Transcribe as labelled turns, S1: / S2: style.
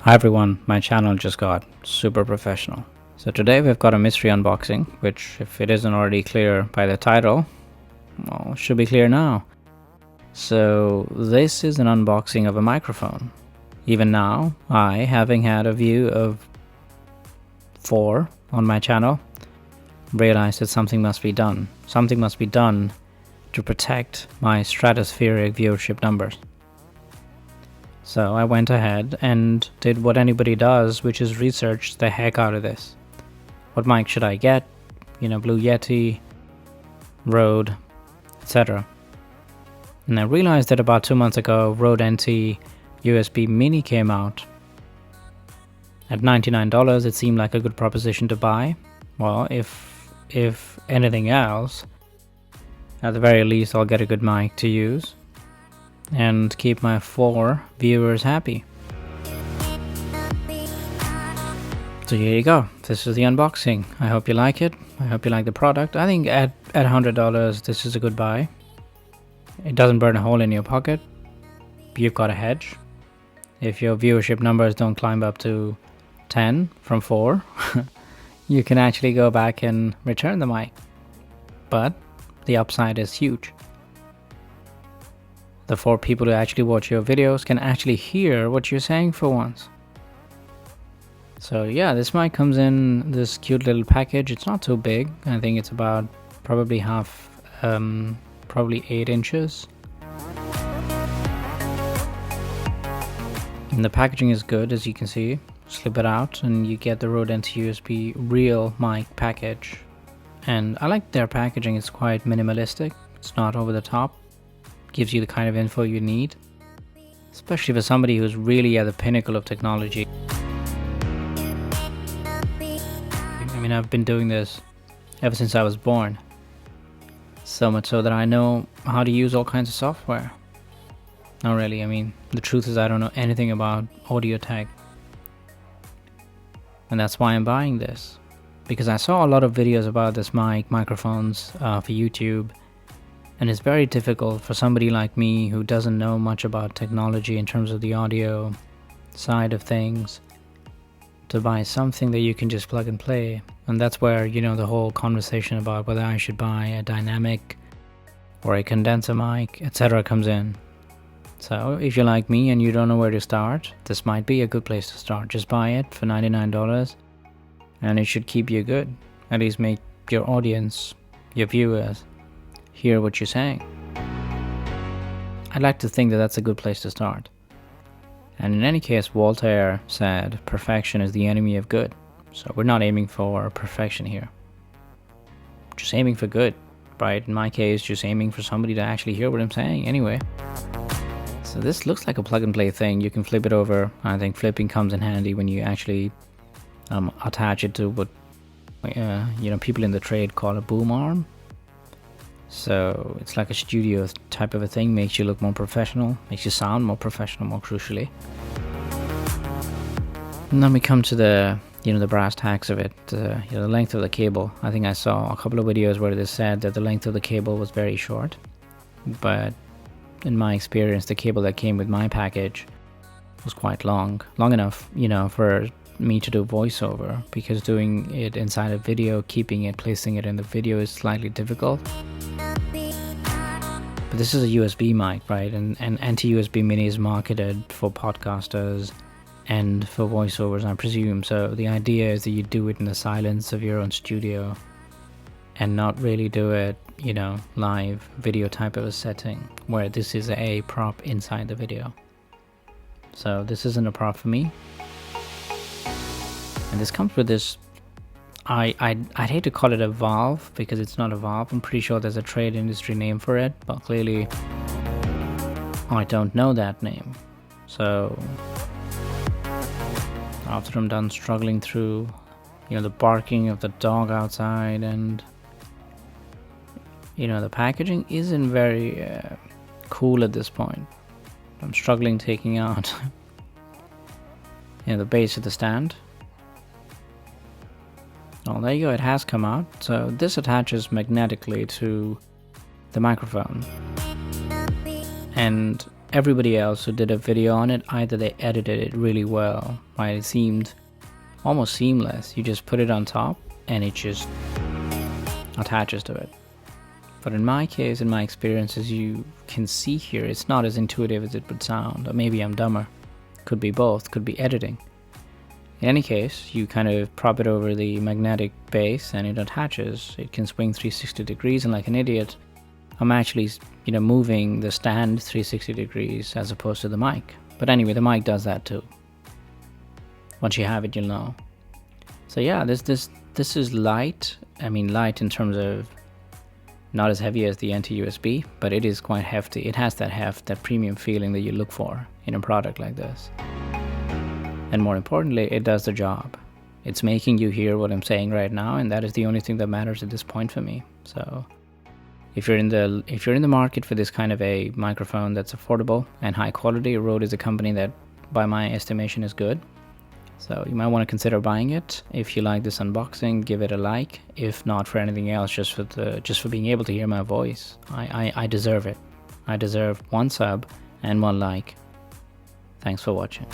S1: Hi everyone, my channel just got super professional. So today we've got a mystery unboxing, which if it isn't already clear by the title, well, it should be clear now. So this is an unboxing of a microphone. Even now, I, having had a view of 4 on my channel, realized that something must be done. Something must be done to protect my stratospheric viewership numbers. So I went ahead and did what anybody does, which is research the heck out of this. What mic should I get? Blue Yeti, Rode, etc. And I realized that about 2 months ago, Rode NT USB Mini came out. At $99, it seemed like a good proposition to buy. Well, if anything else, at the very least, I'll get a good mic to use and keep my 4 viewers happy. So here you go. This is the unboxing. I hope you like it. I hope you like the product. I think at $100, this is a good buy. It doesn't burn a hole in your pocket. You've got a hedge. If your viewership numbers don't climb up to 10 from 4, you can actually go back and return the mic. But the upside is huge. The 4 people who actually watch your videos can actually hear what you're saying for once. So yeah, this mic comes in this cute little package. It's not too big. I think it's about probably 8 inches. And the packaging is good, as you can see. Slip it out and you get the Rode NT USB real mic package. And I like their packaging. It's quite minimalistic. It's not over the top. Gives you the kind of info you need, especially for somebody who's really at the pinnacle of technology. I mean, I've been doing this ever since I was born, so much so that I know how to use all kinds of software. Not really. I mean, the truth is I don't know anything about audio tech, and that's why I'm buying this, because I saw a lot of videos about this microphones for YouTube. And it's very difficult for somebody like me who doesn't know much about technology in terms of the audio side of things to buy something that you can just plug and play. And that's where, the whole conversation about whether I should buy a dynamic or a condenser mic, etc. comes in. So if you're like me and you don't know where to start, this might be a good place to start. Just buy it for $99 and it should keep you good. At least make your audience, your viewers, hear what you're saying. I'd like to think that that's a good place to start. And in any case, Voltaire said perfection is the enemy of good. So we're not aiming for perfection here. Just aiming for good, right? In my case, just aiming for somebody to actually hear what I'm saying anyway. So this looks like a plug and play thing. You can flip it over. I think flipping comes in handy when you actually attach it to what people in the trade call a boom arm. So it's like a studio type of a thing, makes you look more professional, makes you sound more professional, more crucially. And then we come to the brass tacks of it, the length of the cable. I think I saw a couple of videos where they said that the length of the cable was very short, but in my experience, the cable that came with my package was quite long enough, for me to do voiceover, because doing it inside a video, placing it in the video is slightly difficult. But this is a USB mic, right? And NT USB Mini is marketed for podcasters and for voiceovers, I presume. So the idea is that you do it in the silence of your own studio and not really do it, live video type of a setting where this is a prop inside the video. So this isn't a prop for me. And this comes with this, I'd hate to call it a valve because it's not a valve. I'm pretty sure there's a trade industry name for it, but clearly I don't know that name. So after I'm done struggling through, the barking of the dog outside, and the packaging isn't very cool at this point. I'm struggling taking out the base of the stand. Oh, there you go, it has come out. So this attaches magnetically to the microphone. And everybody else who did a video on it, either they edited it really well, right? It seemed almost seamless. You just put it on top and it just attaches to it. But in my case, in my experience, as you can see here, it's not as intuitive as it would sound. Or maybe I'm dumber. Could be both, could be editing. In any case, you kind of prop it over the magnetic base and it attaches. It can swing 360 degrees, and like an idiot, I'm actually, moving the stand 360 degrees as opposed to the mic. But anyway, the mic does that too. Once you have it, you'll know. So yeah, this is light. I mean, light in terms of not as heavy as the NT-USB, but it is quite hefty. It has that heft, that premium feeling that you look for in a product like this. And more importantly, it does the job. It's making you hear what I'm saying right now, and that is the only thing that matters at this point for me. So if you're in the market for this kind of a microphone that's affordable and high quality, Rode is a company that by my estimation is good. So you might want to consider buying it. If you like this unboxing, give it a like. If not for anything else, just for being able to hear my voice. I deserve it. I deserve 1 sub and 1 like. Thanks for watching.